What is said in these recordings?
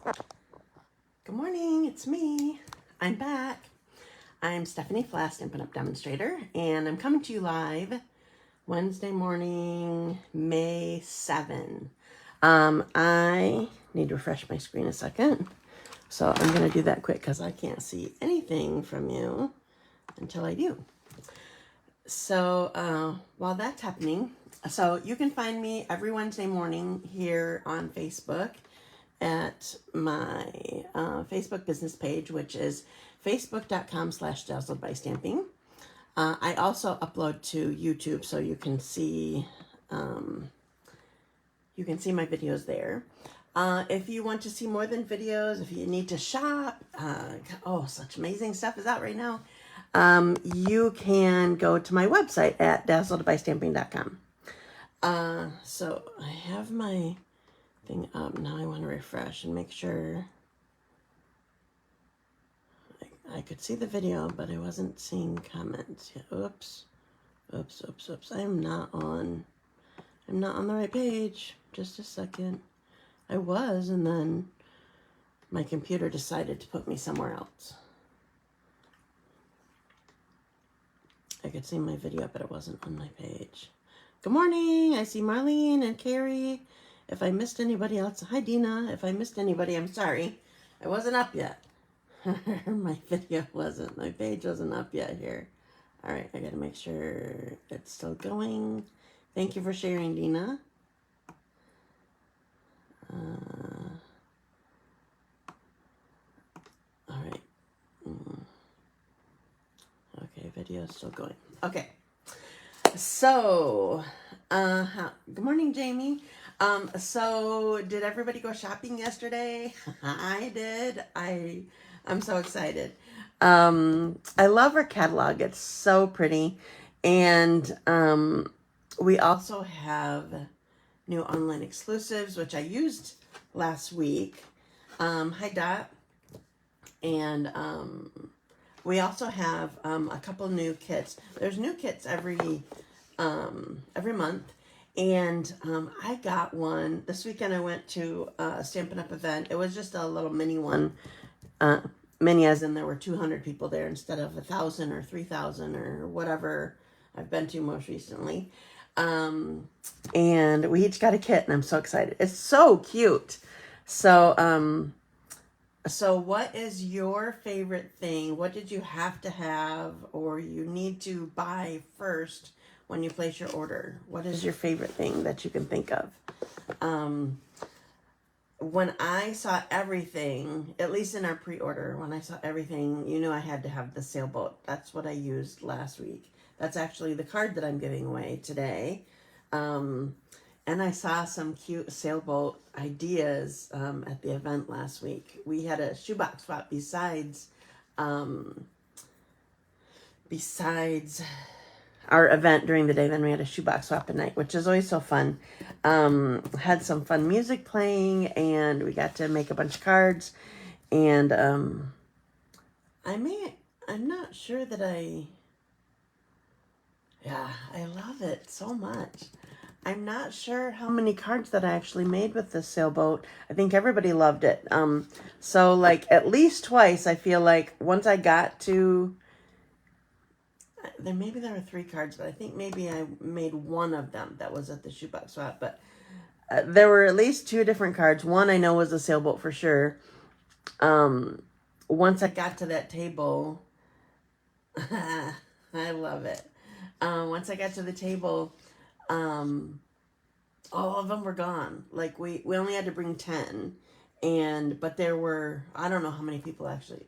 Good morning, it's me. I'm back. I'm Stephanie Flath, Stampin' Up! Demonstrator, and I'm coming to you live Wednesday morning, May 7. I need to refresh my screen a second. So I'm going to do that quick because I can't see anything from you until I do. So while that's happening, so you can find me every Wednesday morning here on Facebook at my Facebook business page, which is facebook.com/dazzled by stamping. I also upload to YouTube, so you can see my videos there. If you want to see more than videos, if you need to shop, such amazing stuff is out right now. You can go to my website at dazzledbystamping.com. So I have my thing up. Now I want to refresh and make sure I could see the video, but I wasn't seeing comments. Oops. I'm not on the right page. Just a second. I was, and then my computer decided to put me somewhere else. I could see my video, but it wasn't on my page. Good morning. I see Marlene and Carrie. If I missed anybody else, hi Dina. If I missed anybody, I'm sorry. I wasn't up yet. My page wasn't up yet here. All right, I gotta make sure it's still going. Thank you for sharing, Dina. All right. Okay, video is still going. Okay. So, good morning, Jamie. So did everybody go shopping yesterday? I did. I'm so excited. I love her catalog. It's so pretty. And we also have new online exclusives, which I used last week. Hi, Dot. And we also have a couple new kits. There's new kits every month. And I got one. This weekend I went to a Stampin' Up! Event. It was just a little mini one. Mini as in there were 200 people there instead of 1,000 or 3,000 or whatever I've been to most recently. And we each got a kit, and I'm so excited. It's so cute. So what is your favorite thing? What did you have to have or you need to buy first when you place your order? What is your favorite thing that you can think of? When I saw everything, at least in our pre-order, when I saw everything, you knew I had to have the sailboat. That's what I used last week. That's actually the card that I'm giving away today. And I saw some cute sailboat ideas at the event last week. We had a shoebox swap besides our event during the day. Then we had a shoebox swap at night, which is always so fun. Had some fun music playing, and we got to make a bunch of cards. And I'm not sure that I love it so much. I'm not sure how many cards that I actually made with this sailboat. I think everybody loved it. So like at least twice, I feel like once I got to, there were 3 cards, but I think maybe I made one of them that was at the shoebox swap. But there were at least 2 different cards. One I know was a sailboat for sure. Once I got to that table, I love it. Once I got to the table, all of them were gone. Like we only had to bring 10, but there were, I don't know how many people actually.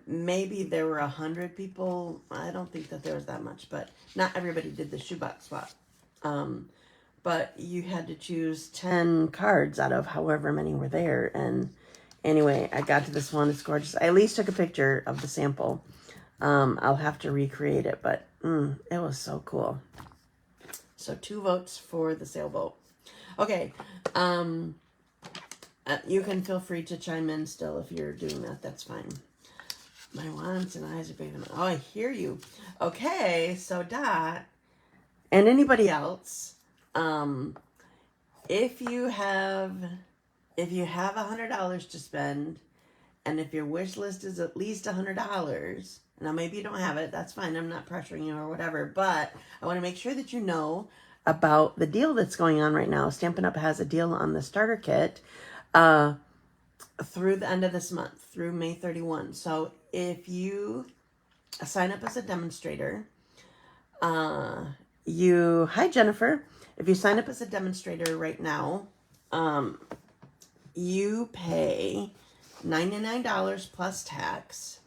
Maybe there were 100 people. I don't think that there was that much, but not everybody did the shoebox swap. But you had to choose 10 cards out of however many were there. And anyway, I got to this one. It's gorgeous. I at least took a picture of the sample. I'll have to recreate it, but it was so cool. So 2 votes for the sailboat. Okay. You can feel free to chime in still if you're doing that. That's fine. My wants and eyes are bigger than... Oh, I hear you. Okay, so Dot, and anybody else, if you have if you have $100 to spend, and if your wish list is at least $100, now maybe you don't have it, that's fine. I'm not pressuring you or whatever, but I want to make sure that you know about the deal that's going on right now. Stampin' Up! Has a deal on the starter kit through the end of this month, through May 31. So if you sign up as a demonstrator, hi Jennifer, if you sign up as a demonstrator right now, you pay $99 plus tax.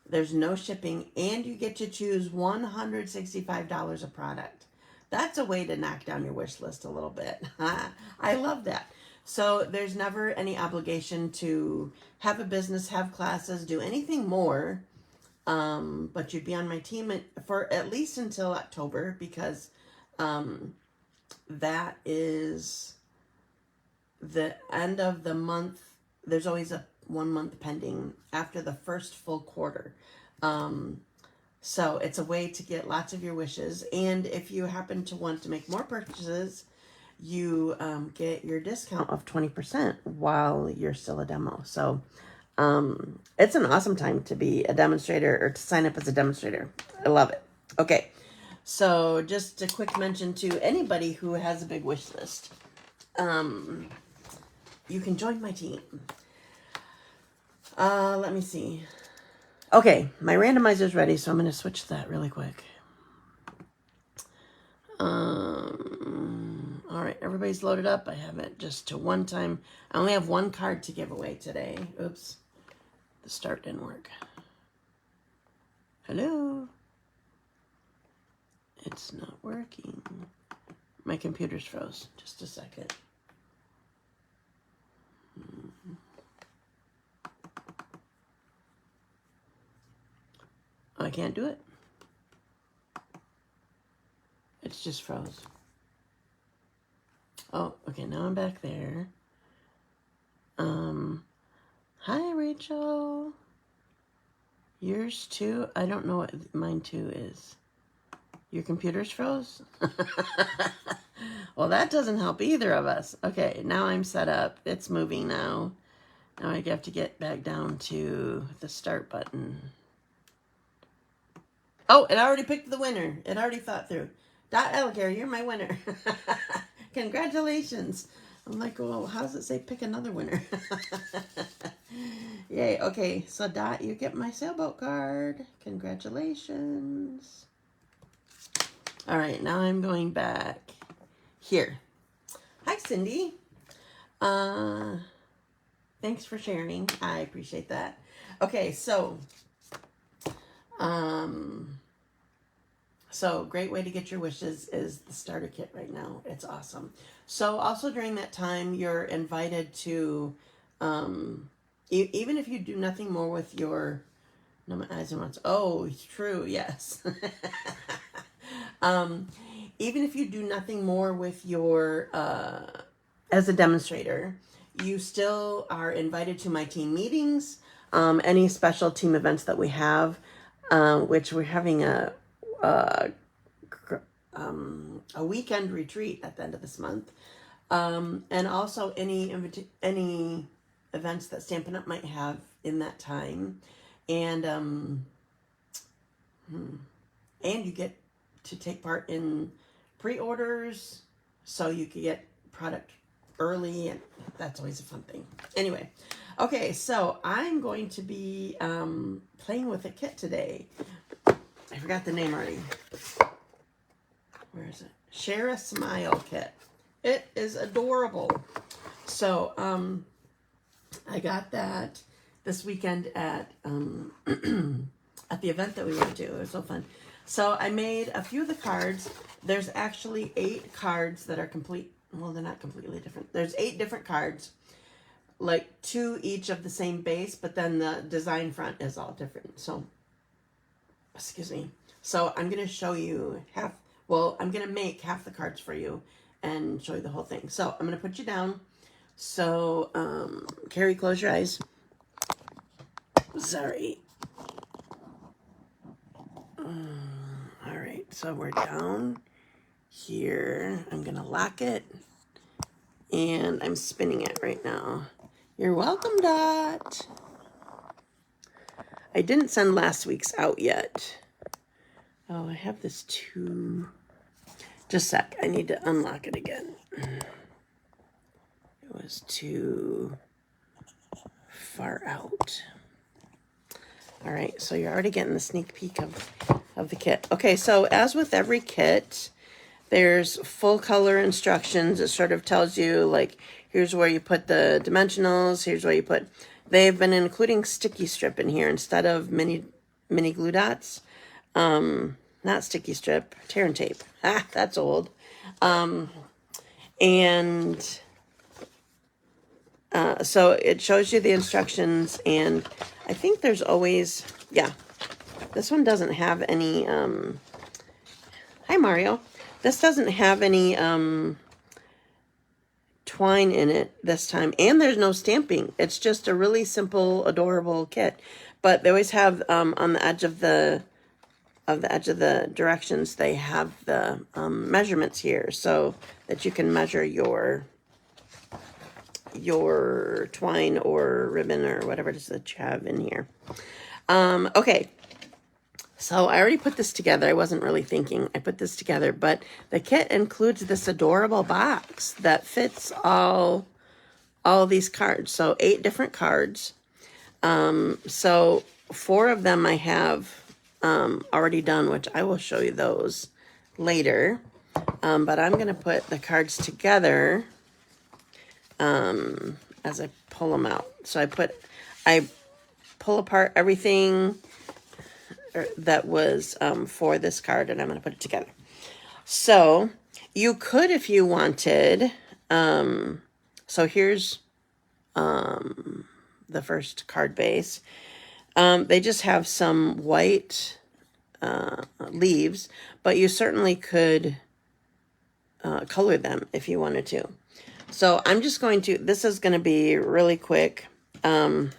There's no shipping, and you get to choose $165 a product. That's a way to knock down your wish list a little bit. I love that. So there's never any obligation to have a business, have classes, do anything more. But you'd be on my team for at least until October, because that is the end of the month. There's always a 1 month pending after the first full quarter. So it's a way to get lots of your wishes. And if you happen to want to make more purchases, you get your discount of 20% while you're still a demo. So it's an awesome time to be a demonstrator or to sign up as a demonstrator. I love it. Okay. So just a quick mention to anybody who has a big wish list. You can join my team. Let me see. Okay, my randomizer's ready, so I'm going to switch that really quick. All right, everybody's loaded up. I have it just to one time. I only have one card to give away today. Oops, the start didn't work. Hello? It's not working. My computer's froze. Just a second. I can't do it. It's just froze. Oh, okay, now I'm back there. Hi, Rachel. Yours too? I don't know what mine too is. Your computer's froze? Well, that doesn't help either of us. Okay, now I'm set up. It's moving now. Now I have to get back down to the start button. Oh, it already picked the winner. It already thought through. Dot Alighire, you're my winner. Congratulations. I'm like, well, how does it say pick another winner? Yay. Okay, so Dot, you get my sailboat card. Congratulations. All right, now I'm going back here. Hi, Cindy. Thanks for sharing. I appreciate that. Okay, so great way to get your wishes is the starter kit right now. It's awesome. So also during that time, you're invited to, even if you do nothing more with your, no, my eyes and wants. Oh, it's true. Yes. Even if you do nothing more with your, as a demonstrator, you still are invited to my team meetings, any special team events that we have, which we're having a weekend retreat at the end of this month, and also any events that Stampin' Up! Might have in that time, and you get to take part in pre-orders, so you can get product early, and that's always a fun thing. Anyway, okay, so I'm going to be playing with a kit today. I forgot the name already. Where is it? Share a Smile kit. It is adorable. So I got that this weekend at at the event that we went to. It was so fun. So I made a few of the cards. There's actually 8 cards that are complete. Well, they're not completely different. There's 8 different cards, like 2 each of the same base, but then the design front is all different. So, excuse me. So I'm going to show you I'm going to make half the cards for you and show you the whole thing. So I'm going to put you down. So, Carrie, close your eyes. Sorry. All right, so we're down here. I'm going to lock it. And I'm spinning it right now. You're welcome, Dot. I didn't send last week's out yet. Oh, I have this too. Just a sec. I need to unlock it again. It was too far out. All right, so you're already getting the sneak peek of the kit. Okay, so as with every kit, there's full color instructions. It sort of tells you, like, here's where you put the dimensionals, here's where you put... They've been including sticky strip in here instead of mini glue dots. Not sticky strip, tear and tape. Ah, that's old. So it shows you the instructions, and I think there's always... Yeah, this one doesn't have any... Hi, Mario. This doesn't have any twine in it this time, and there's no stamping. It's just a really simple, adorable kit. But they always have on the edge of the directions, they have the measurements here, so that you can measure your twine or ribbon or whatever it is that you have in here. Okay. So I already put this together. I wasn't really thinking. I put this together, but the kit includes this adorable box that fits all these cards. So 8 different cards. So 4 of them I have already done, which I will show you those later. But I'm going to put the cards together as I pull them out. So I pull apart everything that was for this card, and I'm going to put it together. So you could, if you wanted, so here's the first card base. They just have some white leaves, but you certainly could color them if you wanted to. So I'm just going to, this is going to be really quick. I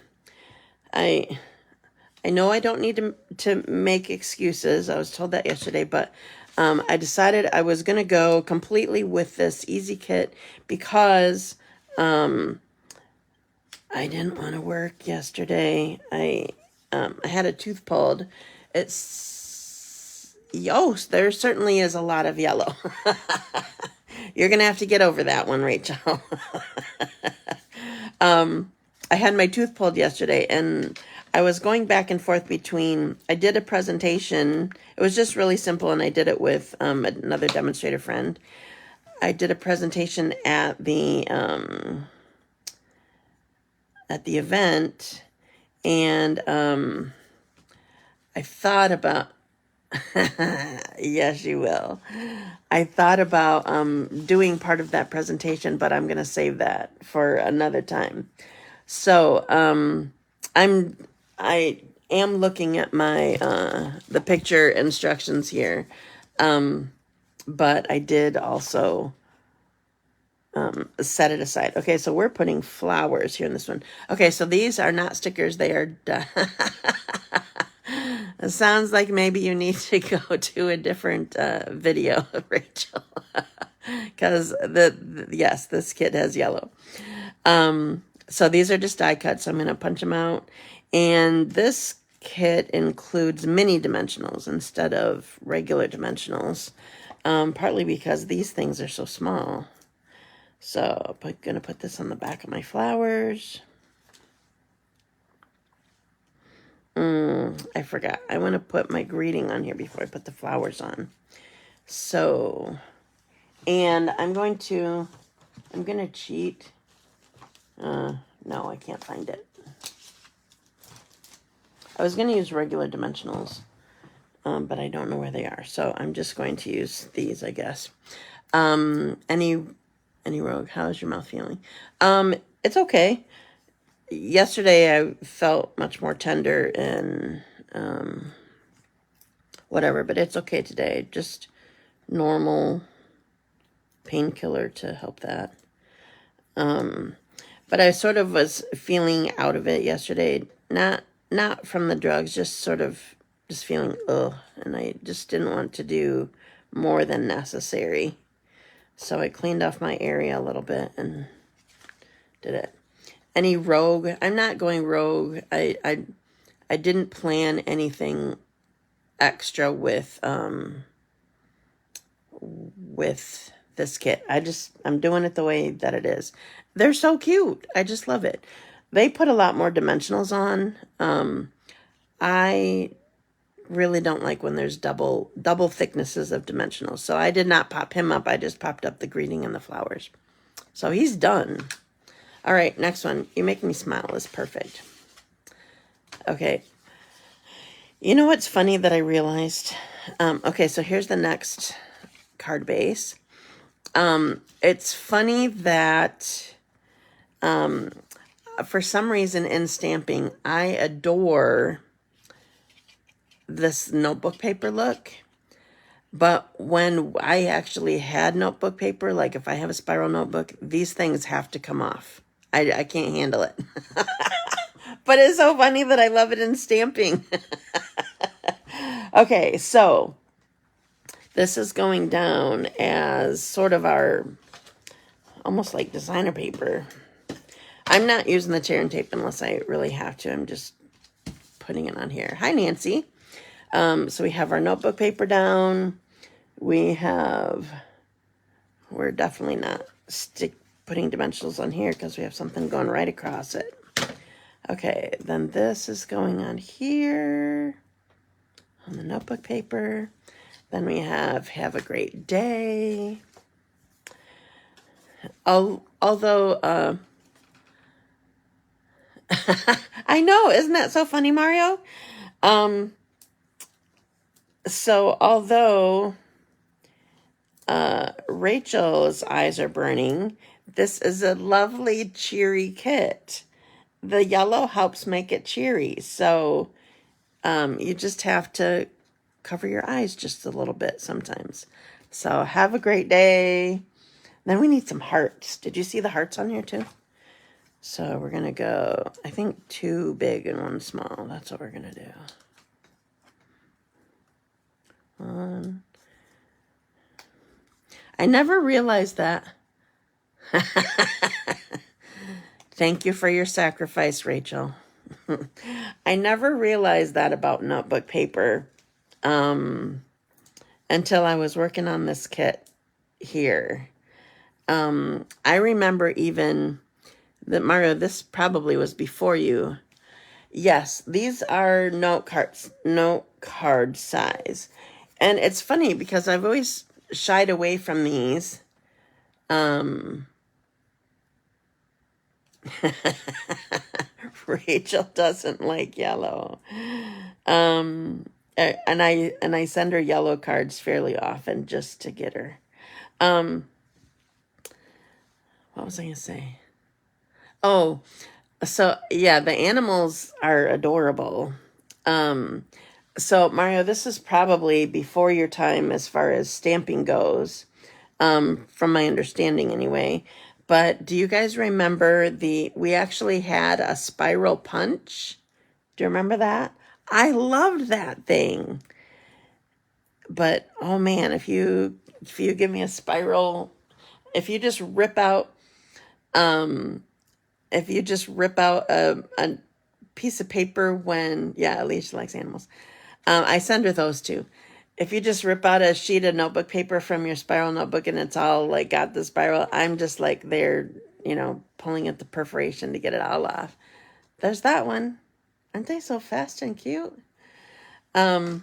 know I don't need to make excuses. I was told that yesterday, but I decided I was going to go completely with this easy kit because I didn't want to work yesterday. I had a tooth pulled. There certainly is a lot of yellow. You're going to have to get over that one, Rachel. I had my tooth pulled yesterday, and I was going back and forth between, I did a presentation. It was just really simple, and I did it with another demonstrator friend. I did a presentation at the event, and I thought about, yes, you will. I thought about doing part of that presentation, but I'm going to save that for another time. So I am looking at my the picture instructions here, but I did also set it aside. Okay, so we're putting flowers here in this one. Okay, so these are not stickers. They are it sounds like maybe you need to go to a different video, Rachel, because yes, this kit has yellow. So these are just die cuts. So I'm going to punch them out. And this kit includes mini dimensionals instead of regular dimensionals, partly because these things are so small. So I'm going to put this on the back of my flowers. I forgot. I want to put my greeting on here before I put the flowers on. So, and I'm going to cheat. No, I can't find it. I was going to use regular dimensionals, but I don't know where they are. So I'm just going to use these, I guess. Any rogue, how's your mouth feeling? It's okay. Yesterday I felt much more tender and whatever, but it's okay today. Just normal painkiller to help that. But I sort of was feeling out of it yesterday. Not from the drugs, just feeling ugh, and I just didn't want to do more than necessary. So I cleaned off my area a little bit and did it. Any rogue? I'm not going rogue. I didn't plan anything extra with this kit. I'm doing it the way that it is. They're so cute. I just love it. They put a lot more dimensionals on. I really don't like when there's double thicknesses of dimensionals. So I did not pop him up. I just popped up the greeting and the flowers. So he's done. All right, next one. You Make Me Smile is perfect. Okay. You know what's funny that I realized? Okay, so here's the next card base. It's funny that for some reason in stamping, I adore this notebook paper look. But when I actually had notebook paper, like if I have a spiral notebook, these things have to come off. I can't handle it. But it's so funny that I love it in stamping. Okay, so this is going down as sort of our, almost like designer paper. I'm not using the tear and tape unless I really have to. I'm just putting it on here. Hi, Nancy. So we have our notebook paper down. We're definitely not putting dimensionals on here because we have something going right across it. Okay, then this is going on here on the notebook paper. Then we have a great day. Although, I know, isn't that so funny, Mario? So although Rachel's eyes are burning, this is a lovely cheery kit. The yellow helps make it cheery. So you just have to cover your eyes just a little bit sometimes. So have a great day. Then we need some hearts. Did you see the hearts on here too? So we're going to go, I think 2 big and 1 small. That's what we're going to do. 1. I never realized that. Thank you for your sacrifice, Rachel. I never realized that about notebook paper until I was working on this kit here. I remember even that, Mario, this probably was before you. Yes, these are note card size. And it's funny because I've always shied away from these. Rachel doesn't like yellow. And I send her yellow cards fairly often just to get her. What was I going to say? Oh, so yeah, the animals are adorable. So Mario, this is probably before your time as far as stamping goes, from my understanding anyway. But do you guys remember we actually had a spiral punch? Do you remember that? I loved that thing. But oh man, if you give me a spiral, if you just rip out a piece of paper when, yeah, Alicia likes animals. I send her those too. If you just rip out a sheet of notebook paper from your spiral notebook and it's all like got the spiral, I'm just like there, pulling at the perforation to get it all off. There's that one. Aren't they so fast and cute? I'll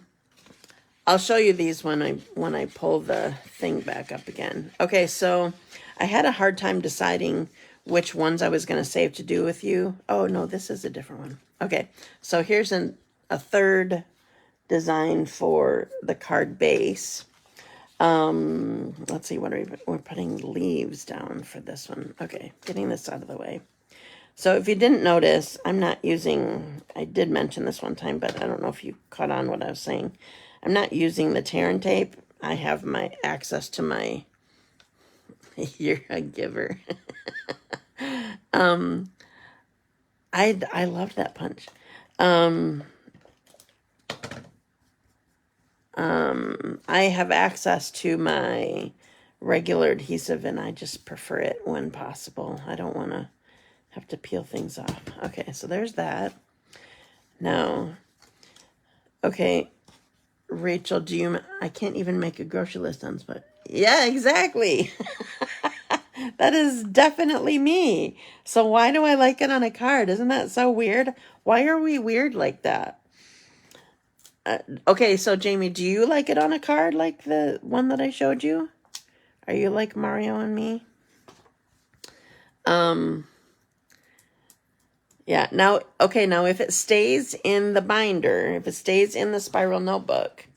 show you these when I pull the thing back up again. Okay, so I had a hard time deciding which ones I was going to save to do with you. Oh, no, this is a different one. Okay, so here's a third design for the card base. Let's see, we're putting leaves down for this one. Okay, getting this out of the way. So if you didn't notice, I did mention this one time, but I don't know if you caught on what I was saying. I'm not using the tear and tape. I have my access to my, you're a giver. I loved that punch. I have access to my regular adhesive, and I just prefer it when possible. I don't want to have to peel things off. Okay, so there's that. Now, okay, Rachel, I can't even make a grocery list on Spot. Yeah, exactly. That is definitely me. So why do I like it on a card? Isn't that so weird? Why are we weird like that? Okay, so Jamie, do you like it on a card like the one that I showed you? Are you like Mario and me? Yeah, now if it stays in the binder, if it stays in the spiral notebook,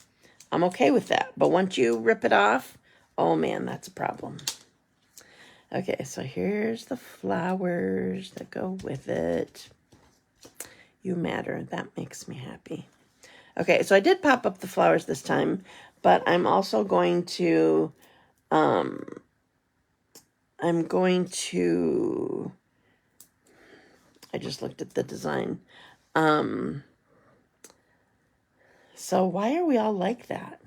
I'm okay with that. But once you rip it off, oh man, that's a problem. Okay, so here's the flowers that go with it. You matter. That makes me happy. Okay, so I did pop up the flowers this time, but I'm also going to, I just looked at the design. So why are we all like that?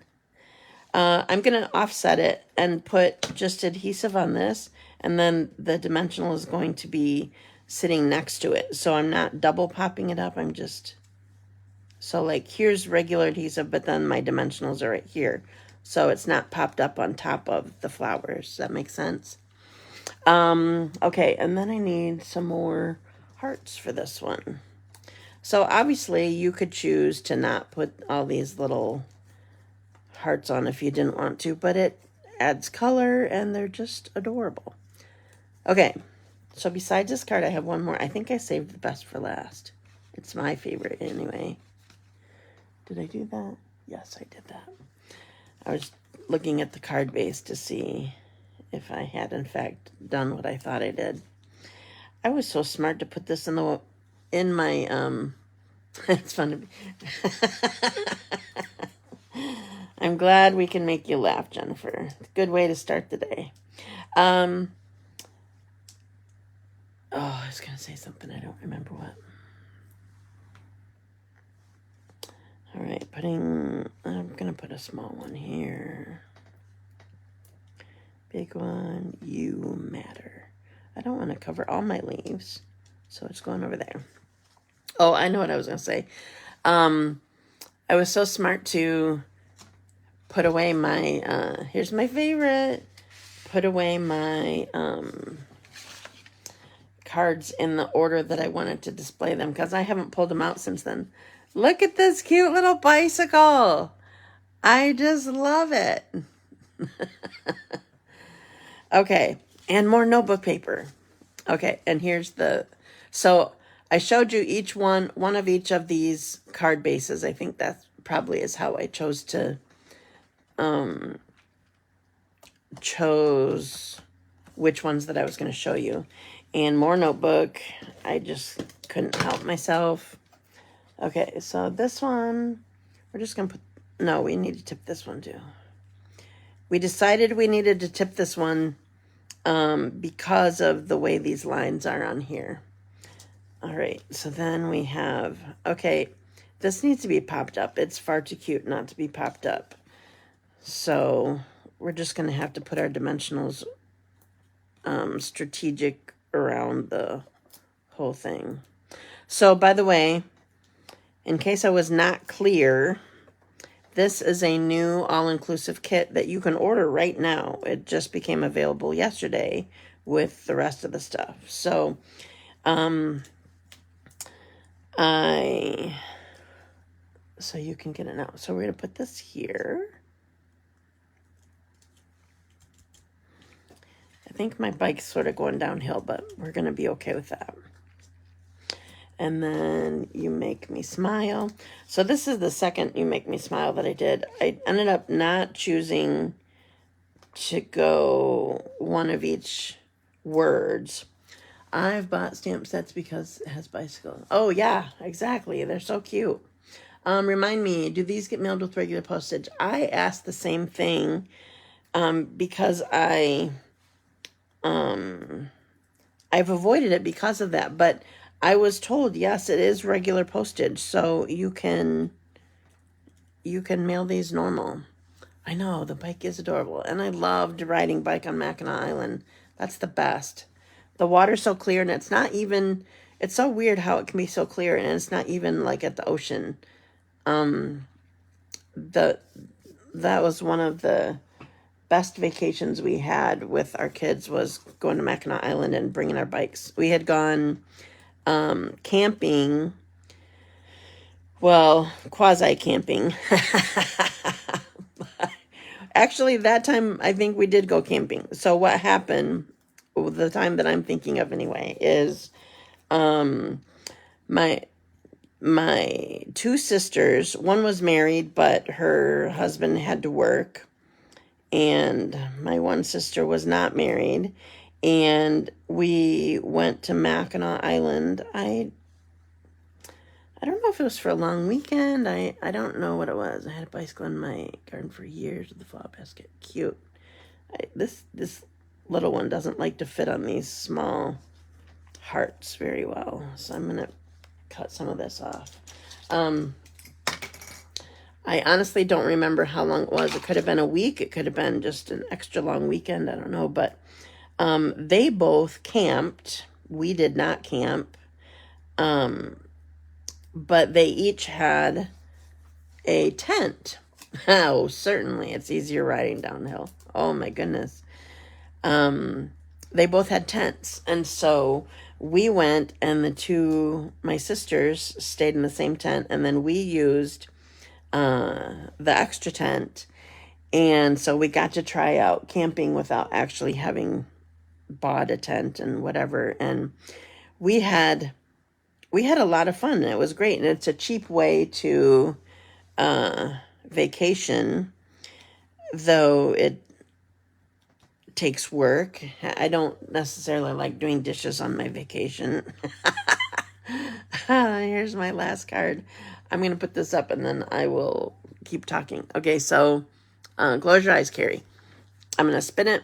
I'm going to offset it and put just adhesive on this, and then the dimensional is going to be sitting next to it. So I'm not double popping it up. I'm just, so like here's regular adhesive, but then my dimensionals are right here. So it's not popped up on top of the flowers. Does that make sense? Okay, and then I need some more hearts for this one. So obviously you could choose to not put all these little hearts on if you didn't want to, but it adds color and they're just adorable. Okay, so besides this card, I have one more. I think I saved the best for last. It's my favorite anyway. Did I do that? Yes, I did that. I was looking at the card base to see if I had in fact done what I thought I did. I was so smart to put this in my it's fun to be I'm glad we can make you laugh, Jennifer. Good way to start the day. Oh, I was gonna say something, I don't remember what. All right, I'm gonna put a small one here. Big one, you matter. I don't want to cover all my leaves, so it's going over there. Oh, I know what I was gonna say. I was so smart to put away my, here's my favorite, put away my cards in the order that I wanted to display them, because I haven't pulled them out since then. Look at this cute little bicycle. I just love it. Okay, and more notebook paper. Okay, and here's so I showed you one of each of these card bases. I think that probably is how I chose which ones that I was going to show you. And more notebook. I just couldn't help myself. Okay, so this one, we're just going to no, we need to tip this one too. We decided we needed to tip this one because of the way these lines are on here. All right, so then we have, okay, this needs to be popped up. It's far too cute not to be popped up. So we're just going to have to put our dimensionals strategic around the whole thing. So, by the way, in case I was not clear, this is a new all-inclusive kit that you can order right now. It just became available yesterday with the rest of the stuff. So, so you can get it now. So we're going to put this here. I think my bike's sort of going downhill, but we're going to be okay with that. And then You Make Me Smile. So this is the second You Make Me Smile that I did. I ended up not choosing to go one of each words. I've bought stamp sets because it has bicycles. Oh, yeah, exactly. They're so cute. Remind me, do these get mailed with regular postage? I asked the same thing because I've avoided it because of that, but I was told, yes, it is regular postage, so you can mail these normal. I know, the bike is adorable. And I loved riding bike on Mackinac Island. That's the best. The water's so clear, and it's not even, it's so weird how it can be so clear, and it's not even like at the ocean. The That was one of the best vacations we had with our kids, was going to Mackinac Island and bringing our bikes. We had gone camping, well, quasi camping. Actually, that time I think we did go camping. So what happened, the time that I'm thinking of anyway, is my my two sisters, one was married, but her husband had to work, and my one sister was not married, and we went to Mackinac Island. I don't know if it was for a long weekend. I don't know what it was. I had a bicycle in my garden for years with the flower basket. Cute. This little one doesn't like to fit on these small hearts very well, so I'm gonna cut some of this off. I honestly don't remember how long it was. It could have been a week. It could have been just an extra long weekend. I don't know. But they both camped. We did not camp. But they each had a tent. Oh, certainly. It's easier riding downhill. Oh, my goodness. They both had tents. And so we went, and my sisters stayed in the same tent. And then we used the extra tent. And so we got to try out camping without actually having bought a tent and whatever. And we had a lot of fun. It was great. And it's a cheap way to vacation, though it takes work. I don't necessarily like doing dishes on my vacation. Here's my last card. I'm going to put this up and then I will keep talking. Okay, so close your eyes, Carrie. I'm going to spin it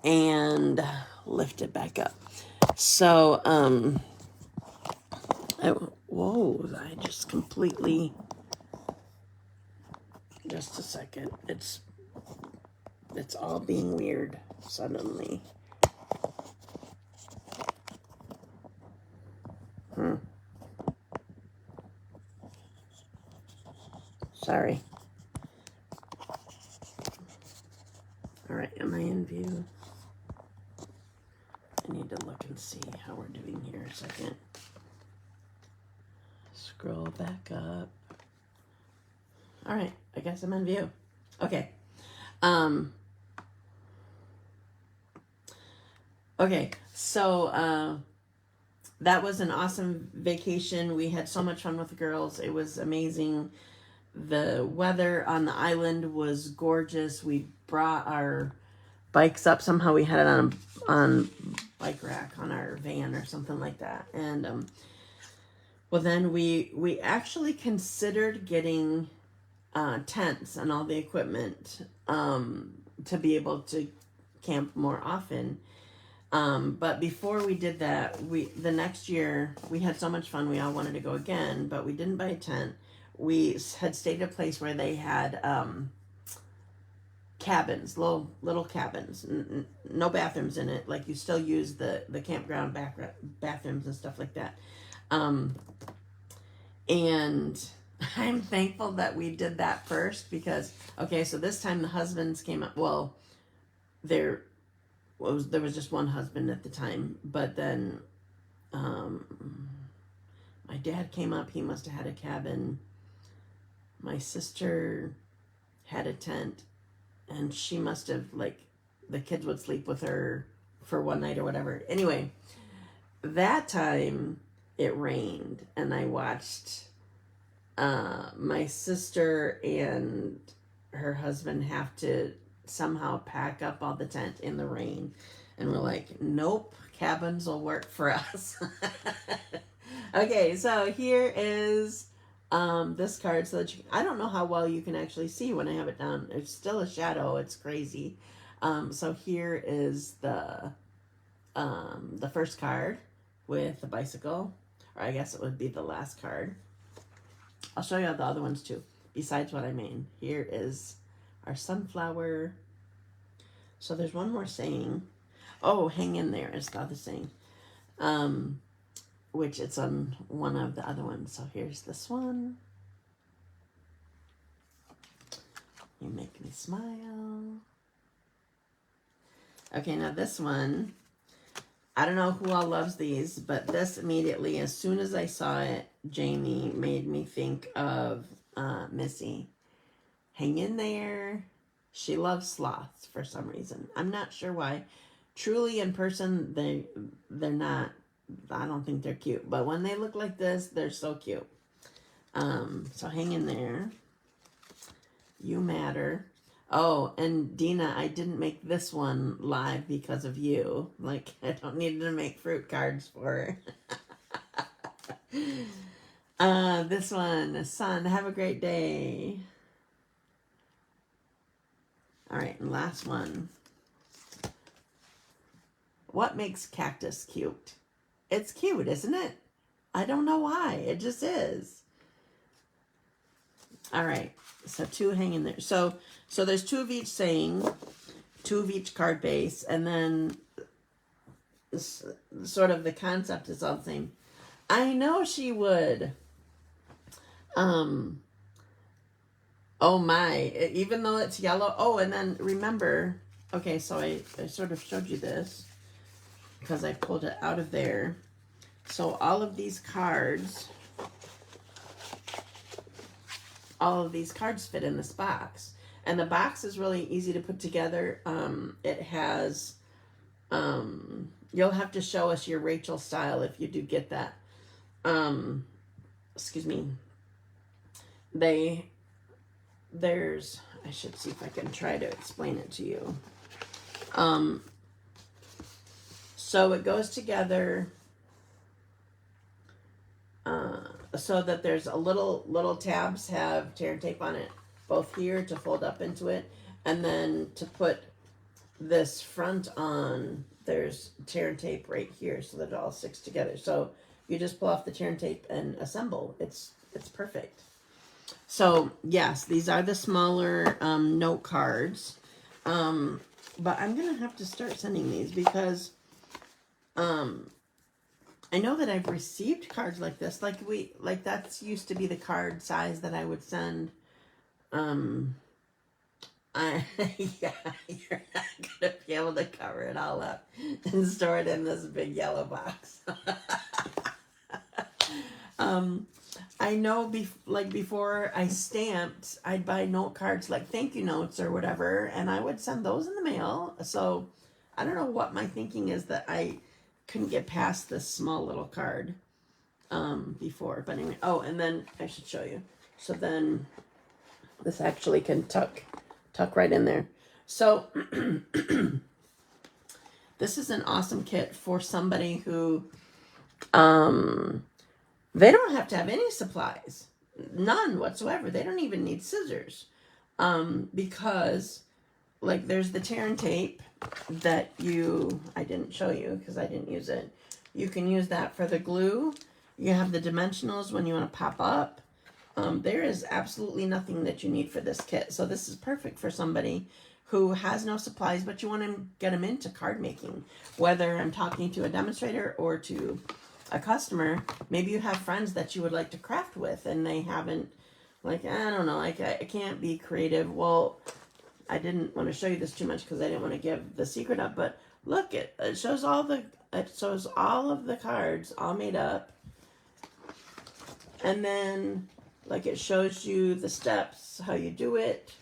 and lift it back up. So, whoa, I just completely, just a second. It's all being weird suddenly. Sorry. All right, am I in view? I need to look and see how we're doing here a second. Scroll back up. All right, I guess I'm in view. Okay. Okay, so that was an awesome vacation. We had so much fun with the girls. It was amazing. The weather on the island was gorgeous. We brought our bikes up. Somehow we had it on bike rack on our van or something like that. And well, then we actually considered getting tents and all the equipment to be able to camp more often. But before we did that, the next year we had so much fun. We all wanted to go again, but we didn't buy a tent. We had stayed at a place where they had cabins, little cabins, no bathrooms in it. Like, you still use the campground bathrooms and stuff like that. And I'm thankful that we did that first, because okay, so this time the husbands came up. Well, there was just one husband at the time, but then my dad came up. He must have had a cabin. My sister had a tent, and she must have, like, the kids would sleep with her for one night or whatever. Anyway, that time it rained, and I watched my sister and her husband have to somehow pack up all the tent in the rain. And we're like, nope, cabins will work for us. Okay, so here is this card, so that I don't know how well you can actually see when I have it down. It's still a shadow. It's crazy. So here is the first card with the bicycle, or I guess it would be the last card. I'll show you the other ones too. besides what I made. Here is our sunflower. So there's one more saying. Oh, hang in there is the other saying. Which it's on one of the other ones. So here's this one. You make me smile. Okay, now this one, I don't know who all loves these, but this immediately, as soon as I saw it, Jamie made me think of Missy. Hang in there. She loves sloths for some reason. I'm not sure why. Truly in person, they're not, I don't think they're cute. But when they look like this, they're so cute. So hang in there. You matter. Oh, and Dina, I didn't make this one live because of you. Like, I don't need to make fruit cards for her. This one, son, have a great day. All right, and last one. What makes cactus cute? It's cute, isn't it? I don't know why. It just is. All right, so 2 hang in there. So there's 2 of each saying, 2 of each card base, and then sort of the concept is all the same. I know she would. Oh my, even though it's yellow. Oh, and then remember, okay, so I sort of showed you this because I pulled it out of there. So all of these cards fit in this box. And the box is really easy to put together. It has, you'll have to show us your Rachel style if you do get that. Excuse me. I should see if I can try to explain it to you. So it goes together so that there's a little tabs have tear and tape on it, both here to fold up into it, and then to put this front on, there's tear and tape right here so that it all sticks together. So you just pull off the tear and tape and assemble. It's perfect. So yes, these are the smaller note cards, but I'm gonna have to start sending these because I know that I've received cards like this. Like that's used to be the card size that I would send. Yeah, you're not gonna be able to cover it all up and store it in this big yellow box. I know before I stamped, I'd buy note cards like thank you notes or whatever, and I would send those in the mail. So I don't know what my thinking is that I couldn't get past this small little card before. But anyway, oh, and then I should show you. So then this actually can tuck right in there. So this is an awesome kit for somebody who they don't have to have any supplies, none whatsoever. They don't even need scissors, because like there's the tear and tape that I didn't show you because I didn't use it. You can use that for the glue. You have the dimensionals when you want to pop up. There is absolutely nothing that you need for this kit. So this is perfect for somebody who has no supplies, but you want to get them into card making. Whether I'm talking to a demonstrator or to a customer, maybe you have friends that you would like to craft with and they haven't, like, I don't know, like I can't be creative. Well, I didn't want to show you this too much because I didn't want to give the secret up, but look, it shows all of the cards all made up. And then like it shows you the steps, how you do it.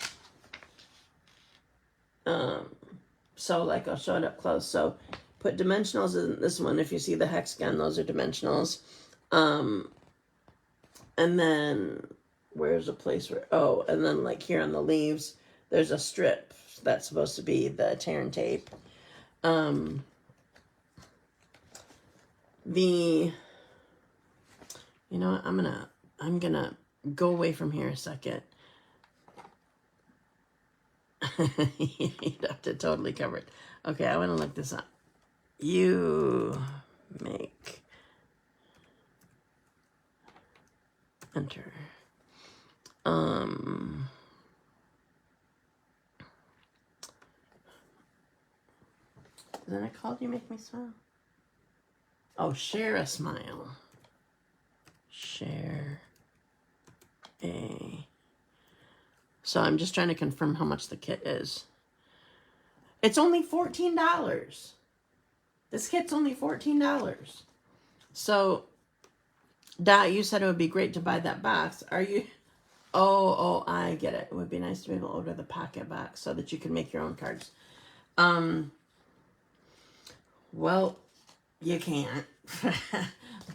So like I'll show it up close. So put dimensionals in this one. If you see the hexagon, those are dimensionals. And then where's a place where, oh, and then like here on the leaves, there's a strip that's supposed to be the tear and tape. You know what, I'm gonna go away from here a second. You'd have to totally cover it. Okay, I want to look this up. You make, enter. Isn't it called You Make Me Smile? Oh, Share a Smile. Share a... So I'm just trying to confirm how much the kit is. It's only $14. This kit's only $14. So, Dot, you said it would be great to buy that box. Are you... Oh, I get it. It would be nice to be able to order the pocket box so that you can make your own cards. Well, you can't.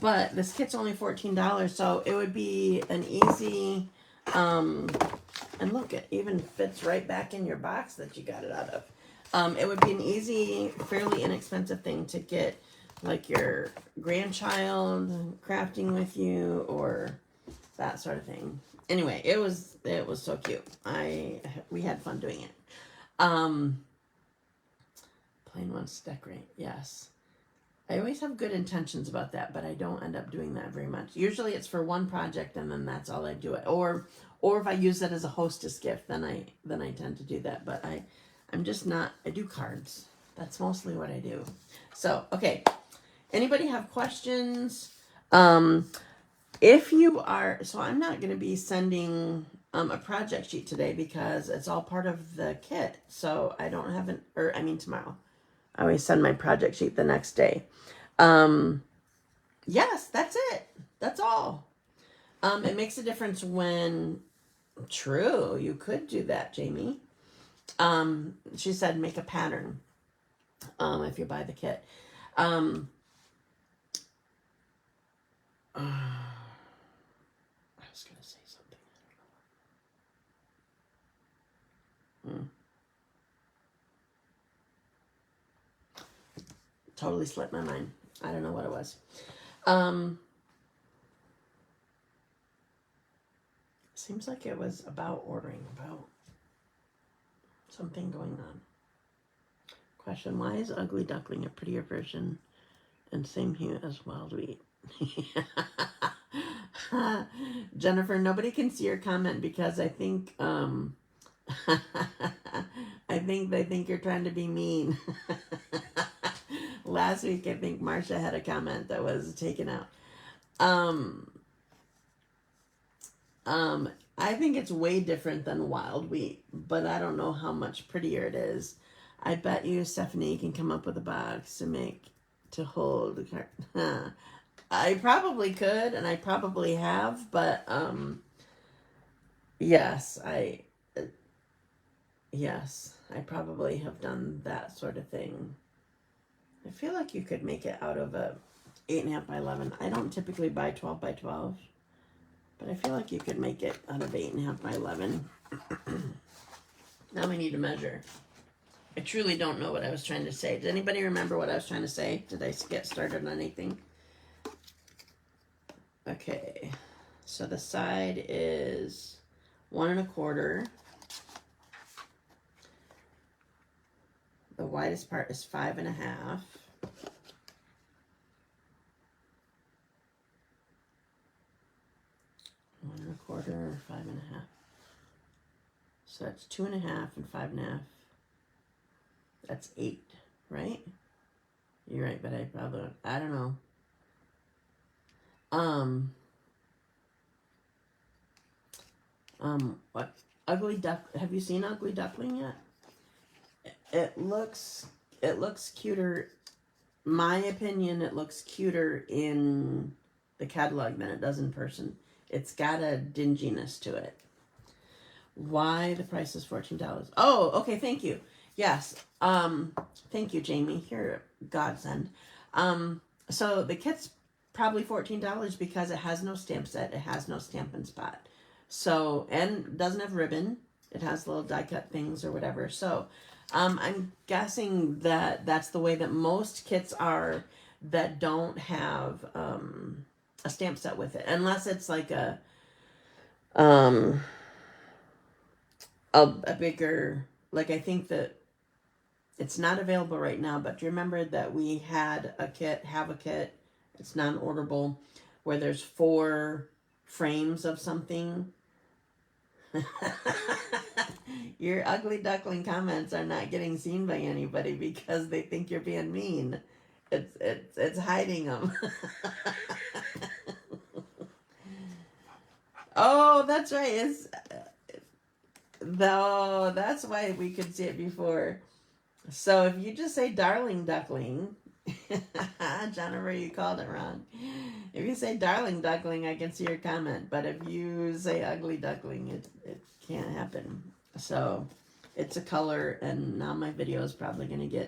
But this kit's only $14, so it would be an easy, and look, it even fits right back in your box that you got it out of. It would be an easy, fairly inexpensive thing to get, like, your grandchild crafting with you, or that sort of thing. Anyway, it was so cute. We had fun doing it. Plain wants to decorate. Yes. I always have good intentions about that, but I don't end up doing that very much. Usually it's for one project and then that's all I do it. Or if I use that as a hostess gift, then I tend to do that. But I'm just not, I do cards. That's mostly what I do. So, okay. Anybody have questions? If you are, so I'm not going to be sending a project sheet today because it's all part of the kit. So I don't have tomorrow. I always send my project sheet the next day. Yes, that's it. That's all. It makes a difference when, true, you could do that, Jamie. She said make a pattern, if you buy the kit. I was going to say something. I don't know. Totally slipped my mind. I don't know what it was. Seems like it was about ordering, about something going on. Question, why is Ugly Duckling a prettier version and same hue as Wild Wheat? Jennifer, nobody can see your comment because I think they think you're trying to be mean. Last week, I think Marsha had a comment that was taken out. I think it's way different than Wild Wheat, but I don't know how much prettier it is. I bet you, Stephanie, can come up with a box to hold the card. I probably could, and I probably have, but yes, I probably have done that sort of thing. I feel like you could make it out of a 8.5 by 11. I don't typically buy 12 by 12, but I feel like you could make it out of 8.5 by 11. Now we need to measure. I truly don't know what I was trying to say. Does anybody remember what I was trying to say? Did I get started on anything? Okay, so the side is 1 1/4. The widest part is 5 1/2. 1 1/4, 5 1/2. So that's 2 1/2 and 5 1/2. That's 8, right? You're right, but I don't know. What? Ugly Duck, have you seen Ugly Duckling yet? It looks cuter. My opinion, it looks cuter in the catalog than it does in person. It's got a dinginess to it. Why the price is $14? Oh, okay, thank you. Yes. Thank you, Jamie. You're a godsend. So the kit's probably $14 because it has no stamp set. It has no Stampin' Spot. So, and doesn't have ribbon. It has little die cut things or whatever. So, I'm guessing that that's the way that most kits are that don't have a stamp set with it, unless it's like a bigger, like I think that it's not available right now, but do you remember that we had a kit, it's non-orderable, where there's 4 frames of something, Your ugly duckling comments are not getting seen by anybody because they think you're being mean. It's hiding them. Oh, that's right. It's though that's why we could see it before. So if you just say darling duckling, Jennifer, you called it wrong. If you say darling duckling, I can see your comment. But if you say ugly duckling, it can't happen. So it's a color, and now my video is probably going to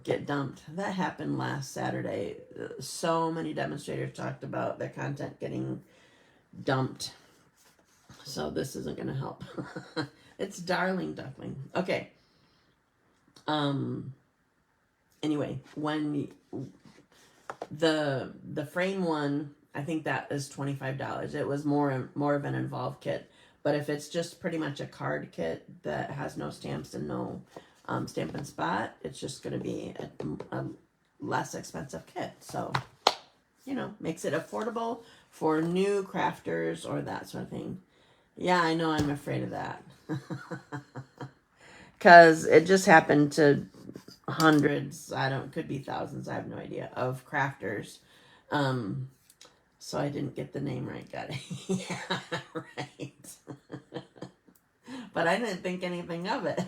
get dumped. That happened last Saturday. So many demonstrators talked about their content getting dumped. So this isn't going to help. It's darling duckling. Okay. Anyway, when the frame one, I think that is $25. It was more of an involved kit. But if it's just pretty much a card kit that has no stamps and no stamp and spot, it's just going to be a less expensive kit. So, you know, makes it affordable for new crafters or that sort of thing. Yeah, I know, I'm afraid of that. Because it just happened to hundreds, could be thousands, I have no idea, of crafters. So I didn't get the name right, got it. Yeah, right. But I didn't think anything of it.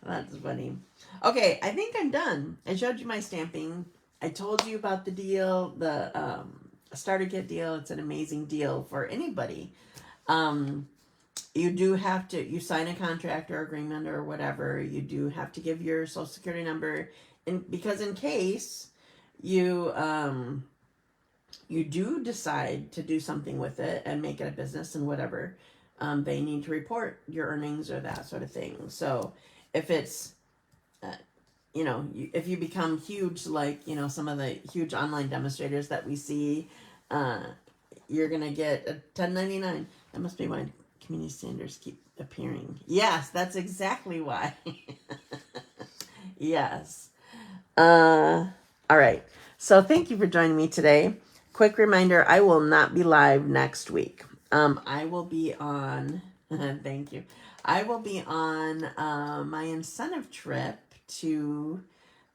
That's funny. Okay, I think I'm done. I showed you my stamping. I told you about the deal, the starter kit deal. It's an amazing deal for anybody. You do have to, you sign a contract or agreement or whatever, you do have to give your social security number, because in case you do decide to do something with it and make it a business and whatever, they need to report your earnings or that sort of thing. So if it's, you know, if you become huge, like, you know, some of the huge online demonstrators that we see, you're going to get a 1099. That must be why community standards keep appearing. Yes, that's exactly why. Yes. All right. So thank you for joining me today. Quick reminder, I will not be live next week. I will be on, thank you. I will be on my incentive trip to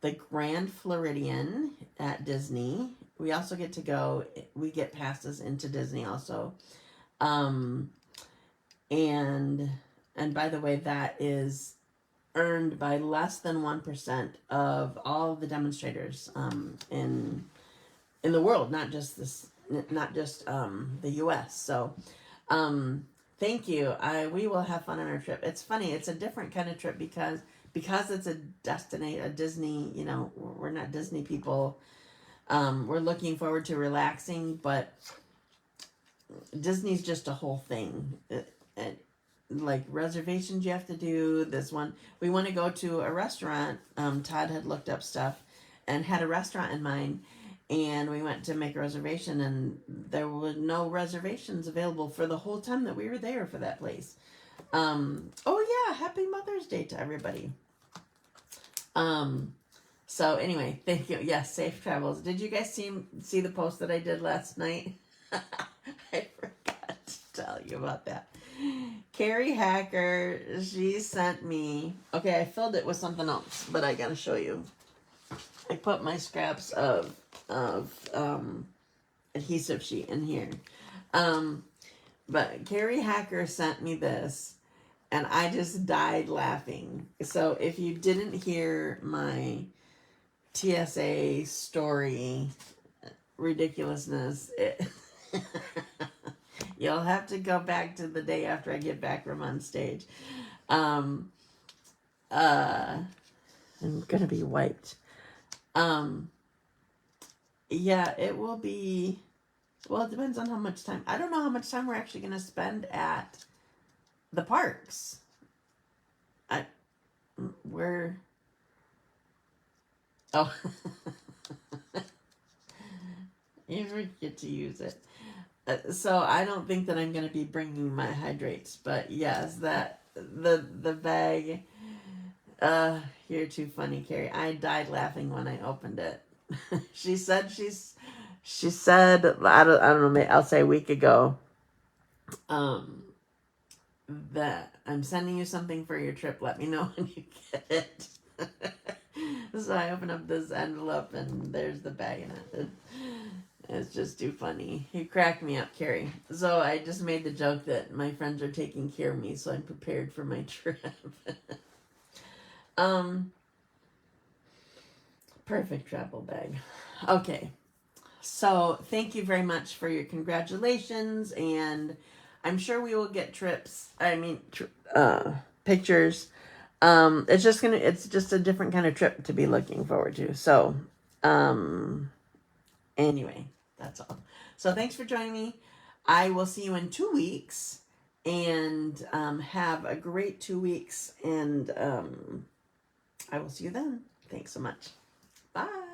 the Grand Floridian at Disney. We also get to go, we get passes into Disney also. And by the way, that is earned by less than 1% of all the demonstrators in the world, not just the U.S. So, thank you. We will have fun on our trip. It's funny. It's a different kind of trip because it's a Disney. You know, we're not Disney people. We're looking forward to relaxing, but Disney's just a whole thing. Like reservations you have to do. This one, we want to go to a restaurant. Todd had looked up stuff and had a restaurant in mind, and we went to make a reservation, and there were no reservations available for the whole time that we were there for that place. Oh yeah, happy Mother's Day to everybody. So anyway, thank you. Yes, safe travels. Did you guys see the post that I did last night? I forgot to tell you about that. Carrie Hacker, she sent me, okay, I filled it with something else, but I gotta show you. I put my scraps of adhesive sheet in here. But Carrie Hacker sent me this, and I just died laughing. So if you didn't hear my TSA story ridiculousness, you'll have to go back to the day after I get back from on stage. I'm gonna be wiped. Yeah, it will be, well, it depends on how much time. I don't know how much time we're actually gonna spend at the parks. We're, oh, you forget to use it. So I don't think that I'm going to be bringing my hydrates, but yes, that the bag. You're too funny, Carrie. I died laughing when I opened it. she said I don't know. I'll say a week ago. Um, that I'm sending you something for your trip. Let me know when you get it. So I open up this envelope and there's the bag in it. It's just too funny. You cracked me up, Carrie. So I just made the joke that my friends are taking care of me, so I'm prepared for my trip. Perfect travel bag. Okay. So thank you very much for your congratulations, and I'm sure we will get pictures. It's just a different kind of trip to be looking forward to. So, anyway, that's all. So thanks for joining me. I will see you in 2 weeks, and have a great 2 weeks, and I will see you then. Thanks so much. Bye.